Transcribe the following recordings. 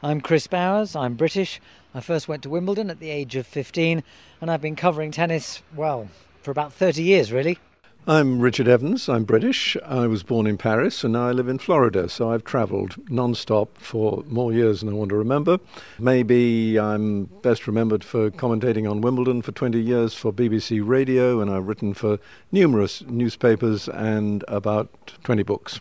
I'm Chris Bowers, I'm British. I first went to Wimbledon at the age of 15 and I've been covering tennis, well, for about 30 years really. I'm Richard Evans, I'm British. I was born in Paris and now I live in Florida, so I've travelled non-stop for more years than I want to remember. Maybe I'm best remembered for commentating on Wimbledon for 20 years for BBC Radio, and I've written for numerous newspapers and about 20 books.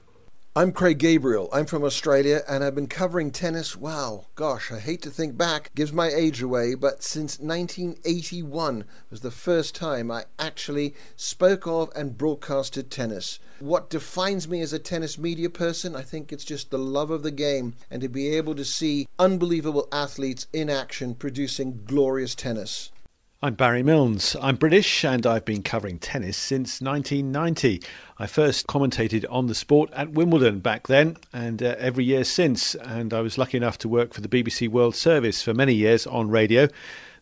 I'm Craig Gabriel. I'm from Australia and I've been covering tennis, I hate to think back, gives my age away, but since 1981 was the first time I actually spoke of and broadcasted tennis. What defines me as a tennis media person, I think it's just the love of the game and to be able to see unbelievable athletes in action producing glorious tennis. I'm Barry Milnes. I'm British and I've been covering tennis since 1990. I first commentated on the sport at Wimbledon back then and every year since, and I was lucky enough to work for the BBC World Service for many years on radio.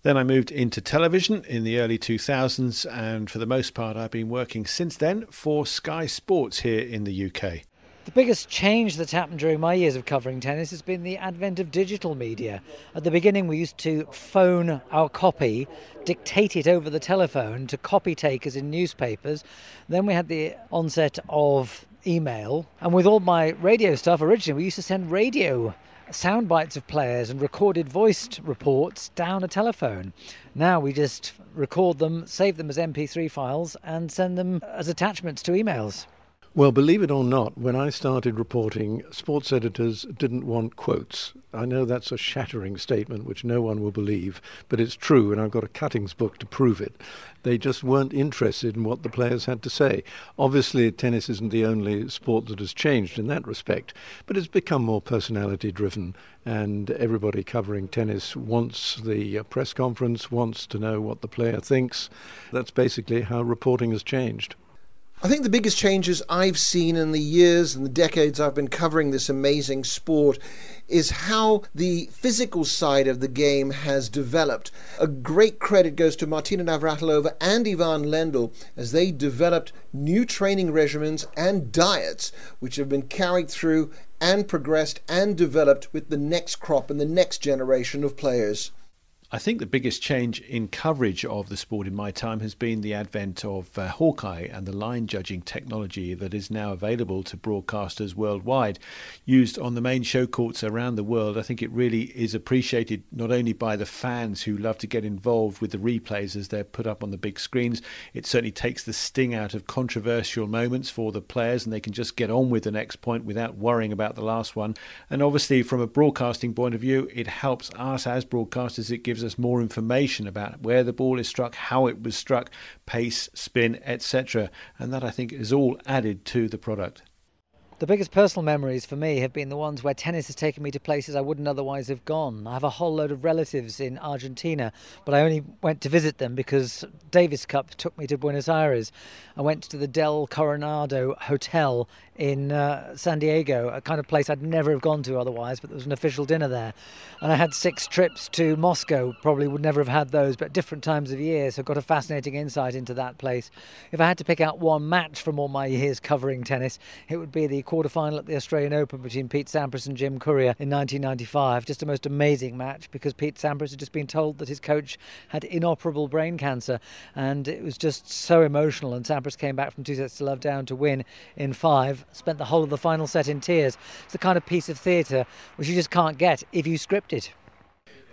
Then I moved into television in the early 2000s, and for the most part I've been working since then for Sky Sports here in the UK. The biggest change that's happened during my years of covering tennis has been the advent of digital media. At the beginning we used to phone our copy, dictate it over the telephone to copy takers in newspapers. Then we had the onset of email, and with all my radio stuff originally we used to send radio sound bites of players and recorded voiced reports down a telephone. Now we just record them, save them as MP3 files and send them as attachments to emails. Well, believe it or not, when I started reporting, sports editors didn't want quotes. I know that's a shattering statement which no one will believe, but it's true, and I've got a cuttings book to prove it. They just weren't interested in what the players had to say. Obviously, tennis isn't the only sport that has changed in that respect, but it's become more personality-driven, and everybody covering tennis wants the press conference, wants to know what the player thinks. That's basically how reporting has changed. I think the biggest changes I've seen in the years and the decades I've been covering this amazing sport is how the physical side of the game has developed. A great credit goes to Martina Navratilova and Ivan Lendl as they developed new training regimens and diets which have been carried through and progressed and developed with the next crop and the next generation of players. I think the biggest change in coverage of the sport in my time has been the advent of Hawkeye and the line judging technology that is now available to broadcasters worldwide. Used on the main show courts around the world, I think it really is appreciated not only by the fans who love to get involved with the replays as they're put up on the big screens. It certainly takes the sting out of controversial moments for the players and they can just get on with the next point without worrying about the last one. And obviously from a broadcasting point of view, it helps us as broadcasters. It gives us more information about where the ball is struck, how it was struck, pace, spin, etc. And that I think is all added to the product. The biggest personal memories for me have been the ones where tennis has taken me to places I wouldn't otherwise have gone. I have a whole load of relatives in Argentina, but I only went to visit them because Davis Cup took me to Buenos Aires. I went to the Del Coronado Hotel in San Diego, a kind of place I'd never have gone to otherwise, but there was an official dinner there. And I had 6 trips to Moscow, probably would never have had those, but at different times of year, so got a fascinating insight into that place. If I had to pick out one match from all my years covering tennis, it would be the quarter-final at the Australian Open between Pete Sampras and Jim Courier in 1995. Just a most amazing match because Pete Sampras had just been told that his coach had inoperable brain cancer, and it was just so emotional, and Sampras came back from 2-0 down to win in 5. Spent the whole of the final set in tears. It's the kind of piece of theatre which you just can't get if you script it.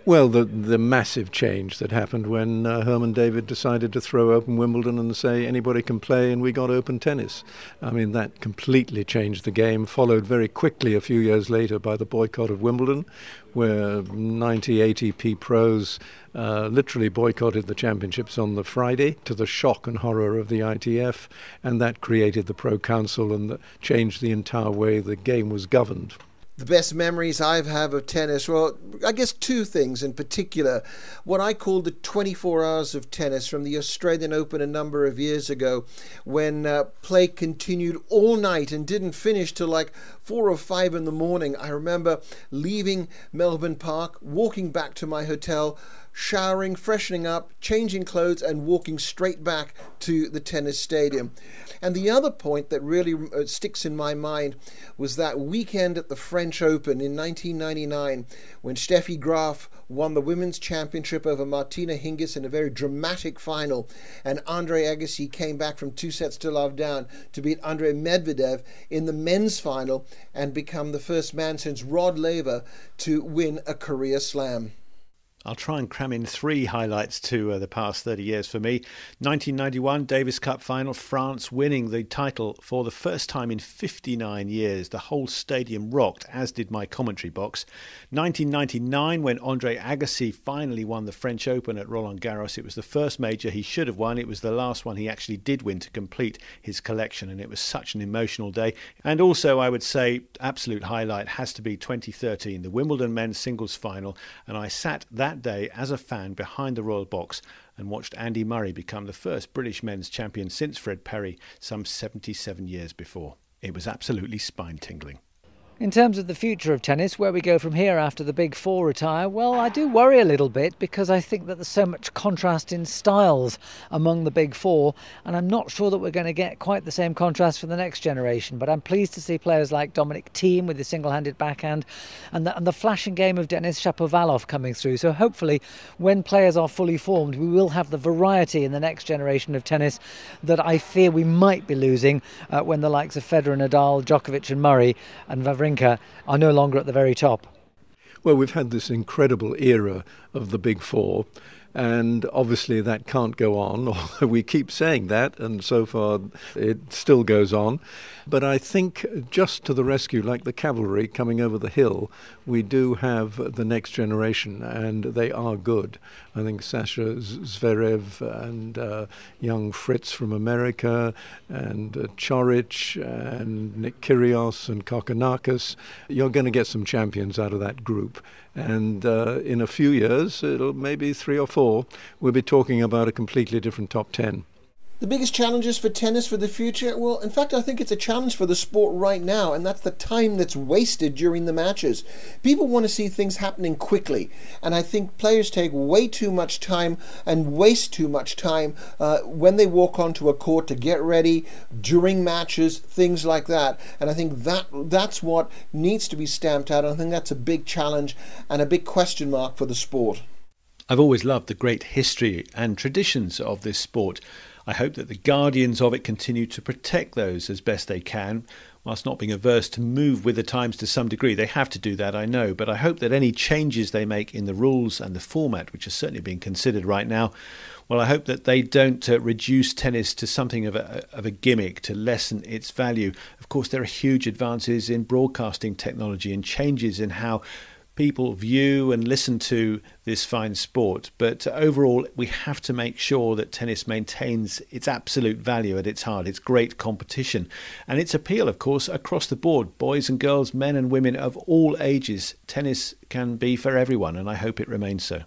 Well, the massive change that happened when Herman David decided to throw open Wimbledon and say anybody can play, and we got open tennis. I mean, that completely changed the game, followed very quickly a few years later by the boycott of Wimbledon, where 90 ATP pros literally boycotted the championships on the Friday to the shock and horror of the ITF, and that created the Pro Council and changed the entire way the game was governed. The best memories I have of tennis, well, I guess 2 things in particular. What I call the 24 hours of tennis from the Australian Open a number of years ago, when play continued all night and didn't finish till like 4 or 5 in the morning. I remember leaving Melbourne Park, walking back to my hotel, showering, freshening up, changing clothes and walking straight back to the tennis stadium. And the other point that really sticks in my mind was that weekend at the French French Open in 1999 when Steffi Graf won the women's championship over Martina Hingis in a very dramatic final, and Andre Agassi came back from 2-0 down to beat Andrei Medvedev in the men's final and become the first man since Rod Laver to win a career slam. I'll try and cram in 3 highlights to the past 30 years for me. 1991 Davis Cup final, France winning the title for the first time in 59 years. The whole stadium rocked, as did my commentary box. 1999 when Andre Agassi finally won the French Open at Roland Garros. It was the first major he should have won. It was the last one he actually did win to complete his collection, and it was such an emotional day. And also, I would say, absolute highlight has to be 2013, the Wimbledon men's singles final, and I sat that day as a fan behind the Royal Box and watched Andy Murray become the first British men's champion since Fred Perry some 77 years before. It was absolutely spine-tingling. In terms of the future of tennis, where we go from here after the big four retire, well, I do worry a little bit because I think that there's so much contrast in styles among the big four, and I'm not sure that we're going to get quite the same contrast for the next generation. But I'm pleased to see players like Dominic Thiem with his single-handed backhand and the flashing game of Denis Shapovalov coming through. So hopefully, when players are fully formed, we will have the variety in the next generation of tennis that I fear we might be losing when the likes of Federer, Nadal, Djokovic and Murray and Wawrinka are no longer at the very top. Well, we've had this incredible era of the big four, and obviously that can't go on. Although we keep saying that, and so far it still goes on. But I think just to the rescue, like the cavalry coming over the hill, we do have the next generation, and they are good. I think Sasha Zverev and young Fritz from America and Chorich and Nick Kyrgios and Kokkinakis, you're going to get some champions out of that group. And in a few years, it'll maybe 3 or 4, we'll be talking about a completely different top 10. The biggest challenges for tennis for the future? Well, in fact, I think it's a challenge for the sport right now, and that's the time that's wasted during the matches. People want to see things happening quickly, and I think players take way too much time and waste too much time when they walk onto a court to get ready, during matches, things like that. And I think that's what needs to be stamped out. I think that's a big challenge and a big question mark for the sport. I've always loved the great history and traditions of this sport. I hope that the guardians of it continue to protect those as best they can, whilst not being averse to move with the times to some degree. They have to do that, I know, but I hope that any changes they make in the rules and the format, which are certainly being considered right now, well, I hope that they don't reduce tennis to something of a gimmick, to lessen its value. Of course, there are huge advances in broadcasting technology and changes in how people view and listen to this fine sport, but overall we have to make sure that tennis maintains its absolute value at its heart, its great competition and its appeal, of course, across the board. Boys and girls, men and women of all ages, tennis can be for everyone, and I hope it remains so.